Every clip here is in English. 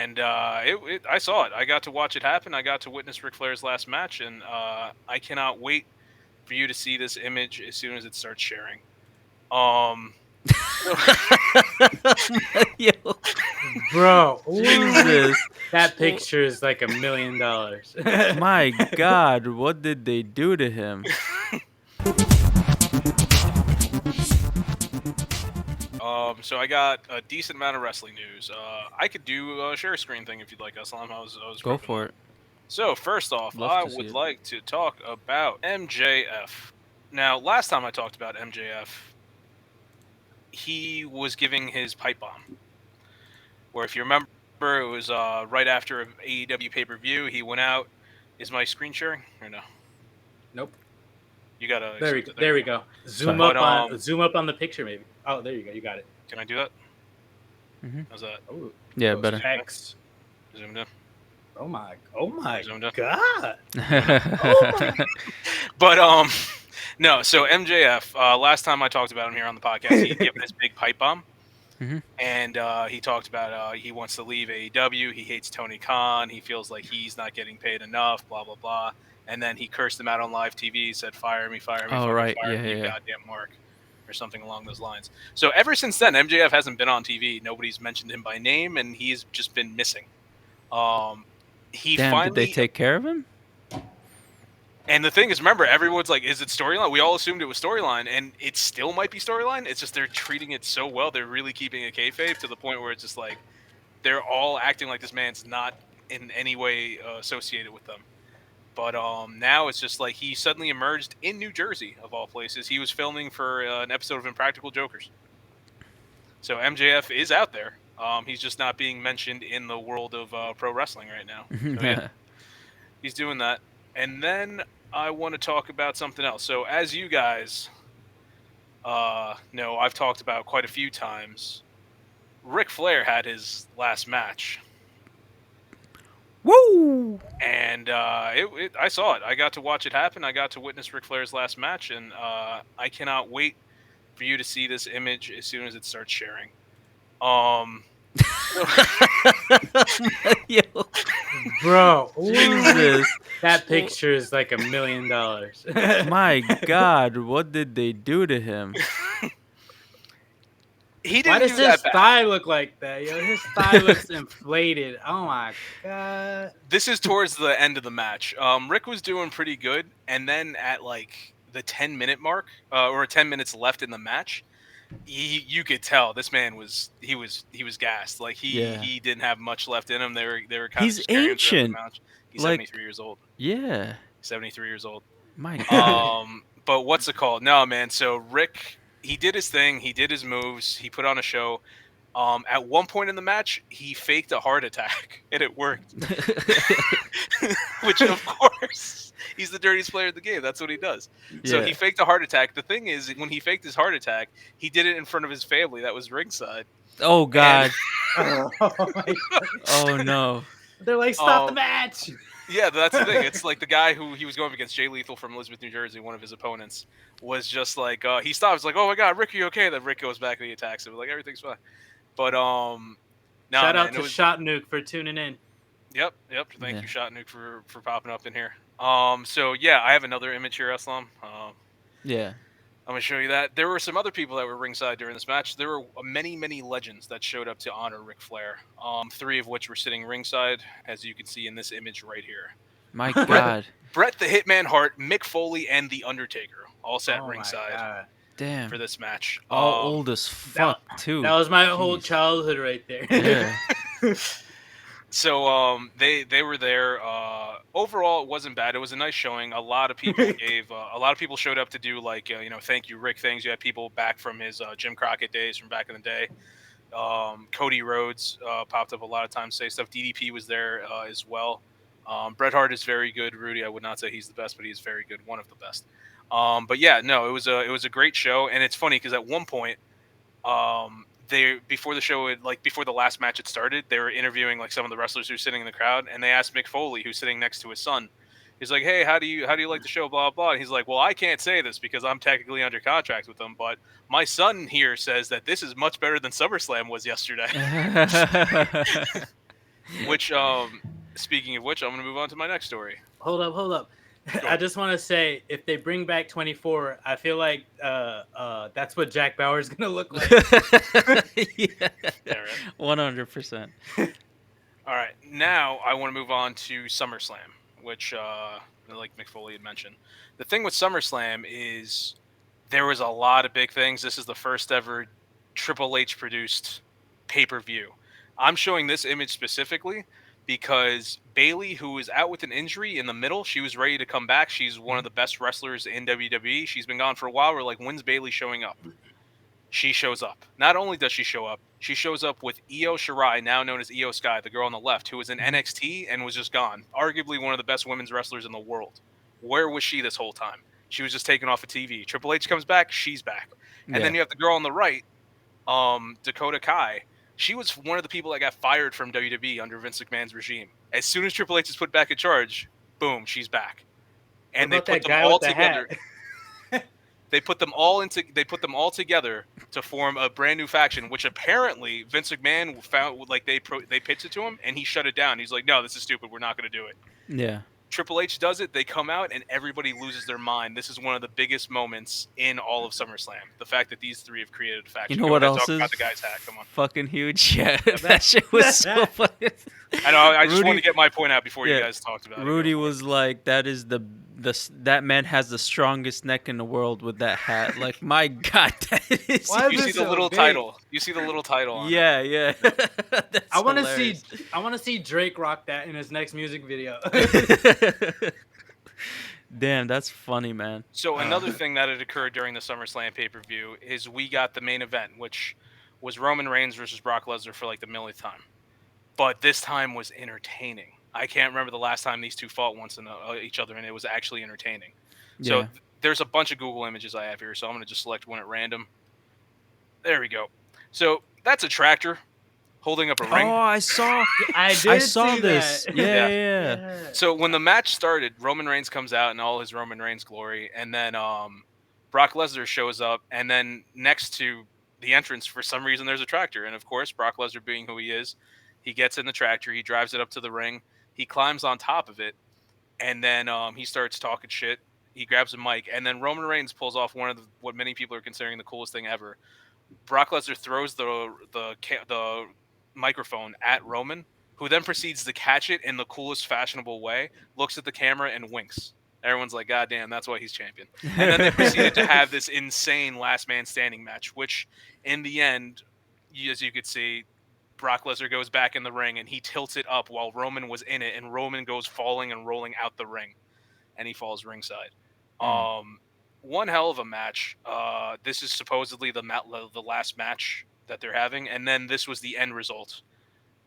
And I saw it. I got to watch it happen. I got to witness Ric Flair's last match, and I cannot wait for you to see this image as soon as it starts sharing. So Yo, Bro, Jesus. that picture is like $1 million. My God, what did they do to him? So I got a decent amount of wrestling news. I could do a share screen thing if you'd like, Eslam. I was Go ripping for on. it. So first off, Love I to see would it. like to talk about MJF. Now, last time I talked about MJF, he was giving his pipe bomb. Where, if you remember, it was right after an AEW pay-per-view. He went out. Is my screen sharing or no? Nope. You gotta. There we go. Zoom But, up on the picture, maybe. Oh, there you go. You got it. Can I do that? Mm-hmm. How's that? Oh, Yeah, better. X. Zoomed in. Oh my Zoomed in. God. But no. So MJF. Last time I talked about him here on the podcast, he gave this big pipe bomb. Mm-hmm. And he talked about he wants to leave AEW. He hates Tony Khan. He feels like he's not getting paid enough, blah, blah, blah. And then he cursed him out on live TV. He said, fire me, fire me, Oh, fire right. me, Yeah. goddamn Mark, or something along those lines. So ever since then, MJF hasn't been on TV. Nobody's mentioned him by name, and he's just been missing. He Damn, finally, did they take care of him? and the thing is, remember, everyone's like, is it storyline? We all assumed it was storyline, and it still might be storyline. It's just they're treating it so well. They're really keeping it kayfabe to the point where it's just like they're all acting like this man's not in any way associated with them. But now it's just like he suddenly emerged in New Jersey, of all places. He was filming for an episode of Impractical Jokers. So MJF is out there. He's just not being mentioned in the world of pro wrestling right now. So, yeah, he's doing that. And then I want to talk about something else. So as you guys know, I've talked about quite a few times, Ric Flair had his last match. Woo! And I saw it. I got to watch it happen. I got to witness Ric Flair's last match, and I cannot wait for you to see this image as soon as it starts sharing. Yo, Bro, Jesus. that picture is like $1 million. My God, what did they do to him? He didn't Why does do his that bad. thigh look like that? Yo, his thigh looks inflated. Oh my God. This is towards the end of the match. Rick was doing pretty good, and then at like the 10-minute mark, or 10 minutes left in the match, you could tell this man was gassed. Like he didn't have much left in him. They were kind of He's just carrying him throughout the ancient. match. He's Like- 73 years old. Yeah. 73 years old. My God. But what's it called? No, man. So Rick, he did his thing. He did his moves. He put on a show. At one point in the match, he faked a heart attack, and it worked. Which, of course, he's the dirtiest player in the game. That's what he does. So he faked a heart attack. The thing is, when he faked his heart attack, he did it in front of his family. That was ringside. Oh, God. Oh, my God. Oh, no. They're like, stop the match. Yeah, that's the thing. It's like the guy who he was going against, Jay Lethal from Elizabeth, New Jersey, one of his opponents, was just like, he stops, like, oh my God, Rick, are you okay? Then Rick goes back and he attacks him. Like, everything's fine. But, shout out to Shot Nuke for tuning in. Yep. Thank you, Shot Nuke, for popping up in here. So, yeah, I have another image here, Eslam. Yeah. I'm going to show you that. There were some other people that were ringside during this match. There were many, many legends that showed up to honor Ric Flair, 3 of which were sitting ringside, as you can see in this image right here. My God. Bret the Hitman Hart, Mick Foley, and The Undertaker all sat ringside Damn. for this match. All old as fuck, too. That was my whole childhood right there. Yeah. So they were there. Overall, it wasn't bad. It was a nice showing. A lot of people showed up to do like thank you Rick things. You had people back from his Jim Crockett days from back in the day. Cody Rhodes popped up a lot of times to say stuff. DDP was there as well. Bret Hart is very good. Rudy, I would not say he's the best, but he's very good, one of the best. But yeah, no, it was a great show, and it's funny because at one point, before the last match had started, they were interviewing like some of the wrestlers who were sitting in the crowd, and they asked Mick Foley, who's sitting next to his son. He's like, "Hey, how do you like the show?" Blah blah. And he's like, "Well, I can't say this because I'm technically under contract with them, but my son here says that this is much better than SummerSlam was yesterday." Which, speaking of which, I'm going to move on to my next story. Hold up. Go I ahead. just want to say, if they bring back 24, I feel like that's what Jack Bauer's gonna look like. Yeah, Yeah, right. 100%. All right, now I want to move on to SummerSlam, which, like McFoley had mentioned. The thing with SummerSlam is there was a lot of big things. This is the first ever Triple H produced pay-per-view. I'm showing this image specifically because Bayley, who was out with an injury in the middle, she was ready to come back. She's one of the best wrestlers in WWE. She's been gone for a while. We're like, when's Bayley showing up? She shows up. Not only does she show up with Io Shirai, now known as Io Sky, the girl on the left, who was in NXT and was just gone. Arguably one of the best women's wrestlers in the world. Where was she this whole time? She was just taken off of TV. Triple H comes back, she's back. And then Yeah. you have the girl on the right, Dakota Kai. She was one of the people that got fired from WWE under Vince McMahon's regime. As soon as Triple H is put back in charge, boom, she's back. What And they about put that them guy all with the together. hat? They put them all together to form a brand new faction, which apparently Vince McMahon found, like they pitched it to him and he shut it down. He's like, "No, this is stupid. We're not going to do it." Yeah. Triple H does it. They come out and everybody loses their mind. This is one of the biggest moments in all of SummerSlam. The fact that these three have created a faction. You know Go what ahead, else talk is about the guy's hat. Come on. fucking huge? Yeah, that shit was so funny. I know. I just Rudy- wanted to get my point out before you yeah, guys talked about it. Rudy Go for it. was like, "That is that man has the strongest neck in the world with that hat." Like, my God, that is. Why You is see it the so little big? title. You see the little title on it. Yeah, yeah. That's I want to hilarious. I want to see Drake rock that in his next music video. Damn, that's funny, man. So another thing that had occurred during the SummerSlam pay-per-view is we got the main event, which was Roman Reigns versus Brock Lesnar for like the millionth time. But this time was entertaining. I can't remember the last time these two fought once in each other, and it was actually entertaining. So Yeah. there's a bunch of Google images I have here, so I'm going to just select one at random. There we go. So that's a tractor holding up a ring. Oh, I saw I did saw see this. that. Yeah, Yeah. yeah. Yeah. So when the match started, Roman Reigns comes out in all his Roman Reigns glory, and then Brock Lesnar shows up, and then next to the entrance, for some reason, there's a tractor, and of course, Brock Lesnar being who he is, he gets in the tractor, he drives it up to the ring, he climbs on top of it, and then he starts talking shit. He grabs a mic, and then Roman Reigns pulls off one of what many people are considering the coolest thing ever. Brock Lesnar throws the microphone at Roman, who then proceeds to catch it in the coolest fashionable way, looks at the camera and winks. Everyone's like, "God damn, that's why he's champion." And then they proceeded to have this insane last man standing match, which in the end, as you could see, Brock Lesnar goes back in the ring and he tilts it up while Roman was in it, and Roman goes falling and rolling out the ring, and he falls ringside. One hell of a match. This is supposedly the last match that they're having, and then this was the end result,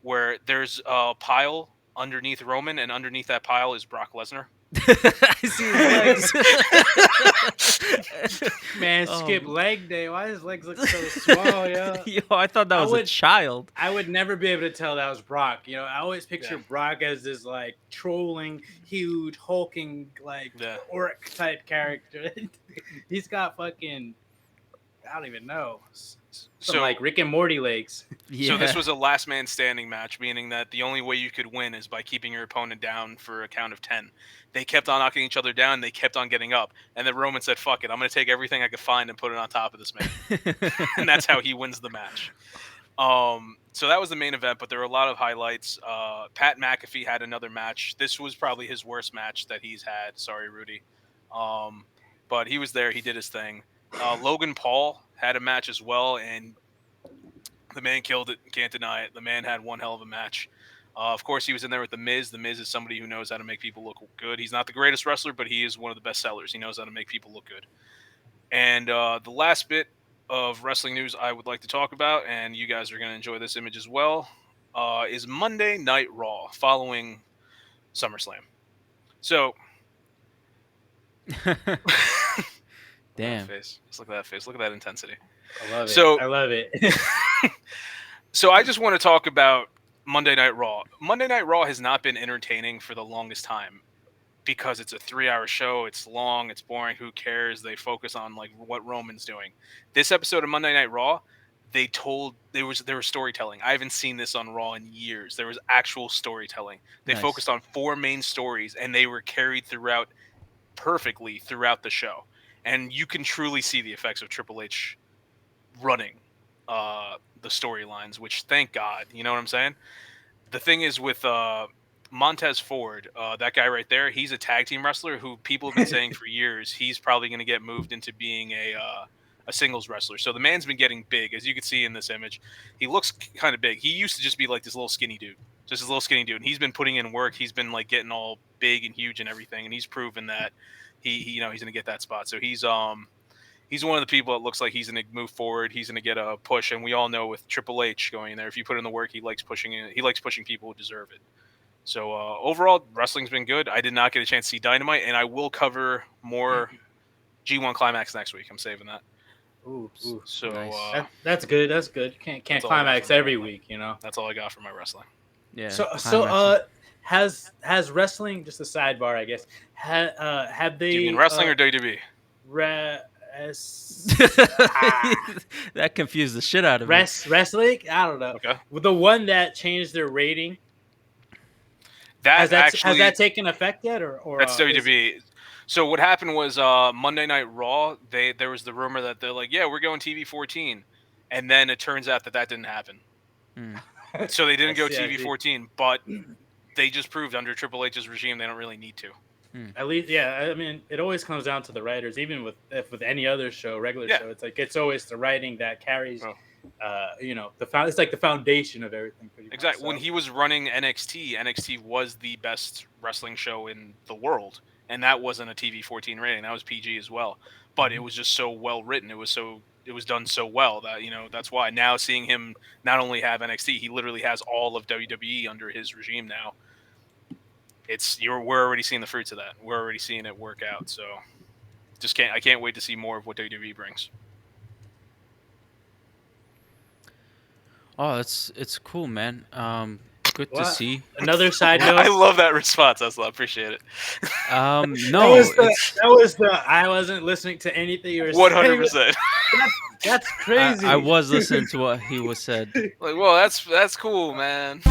where there's a pile underneath Roman, and underneath that pile is Brock Lesnar. I see his legs. Man, Oh. skip leg day. Why his legs look so small, yo? Yo, I thought that I was a would- child. I would never be able to tell that was Brock. You know, I always picture Yeah. Brock as this like trolling, huge, hulking, like Yeah. orc type character. He's got fucking, I don't even know, some So like Rick and Morty legs. Yeah. So this was a last man standing match, meaning that the only way you could win is by keeping your opponent down for a count of 10. They kept on knocking each other down. They kept on getting up. And then Roman said, "Fuck it. I'm going to take everything I could find and put it on top of this man." And that's how he wins the match. So that was the main event, but there were a lot of highlights. Pat McAfee had another match. This was probably his worst match that he's had. Sorry, Rudy. But he was there. He did his thing. Logan Paul had a match as well, and the man killed it. Can't deny it. The man had one hell of a match. Of course, he was in there with The Miz. The Miz is somebody who knows how to make people look good. He's not the greatest wrestler, but he is one of the best sellers. He knows how to make people look good. And the last bit of wrestling news I would like to talk about, and you guys are going to enjoy this image as well, is Monday Night Raw following SummerSlam. So, Damn. face. Just look at that face. Look at that intensity. I love it. So- I love it. So I just want to talk about Monday Night Raw. Monday Night Raw has not been entertaining for the longest time because it's a 3-hour show. It's long. It's boring. Who cares? They focus on like what Roman's doing. This episode of Monday Night Raw, there was storytelling. I haven't seen this on Raw in years. There was actual storytelling. They Nice. focused on 4 main stories, and they were carried perfectly throughout the show. And you can truly see the effects of Triple H running the storylines, which thank God. You know what I'm saying? The thing is with Montez Ford, that guy right there, he's a tag team wrestler who people have been saying for years he's probably going to get moved into being a singles wrestler. So the man's been getting big, as you can see in this image. He looks kind of big. He used to just be like this little skinny dude, and he's been putting in work. He's been like getting all big and huge and everything, and he's proven that he's going to get that spot. So he's one of the people that looks like he's going to move forward. He's going to get a push, and we all know with Triple H going in there, if you put in the work, he likes pushing it. He likes pushing people who deserve it. So overall, wrestling's been good. I did not get a chance to see Dynamite, and I will cover more G1 Climax next week. I'm saving that. Ooh. So Nice. That's good. That's good. You can't all I got climax for my every wrestling. week, you know. That's all I got for my wrestling. Yeah. So has wrestling, just a sidebar, I guess. Have they? Do you mean wrestling or WWE? That confused the shit out of me. Wrestling? I don't know. Okay. With the one that changed their rating, Has that taken effect yet, or that's WWE. So what happened was Monday Night Raw. There was the rumor that they're like, yeah, we're going TV 14, and then it turns out that didn't happen. So they didn't go TV 14, but they just proved under Triple H's regime they don't really need to. At least, yeah. I mean, it always comes down to the writers. Even with any other show, regular show, it's like it's always the writing that carries. It's like the foundation of everything. Pretty Exactly. much, so. When he was running NXT was the best wrestling show in the world, and that wasn't a TV 14 rating. That was PG as well. But it was just so well written. It was done so well that that's why now seeing him not only have NXT, he literally has all of WWE under his regime now. We're already seeing the fruits of that. We're already seeing it work out. So I can't wait to see more of what WWE brings. Oh, it's cool, man. Good to see. Another side note. I love that response, Eslam. I appreciate it. No, that was the. I wasn't listening to anything you were saying. 100%. That's crazy. I was listening to what he was said. Like, well, that's cool, man.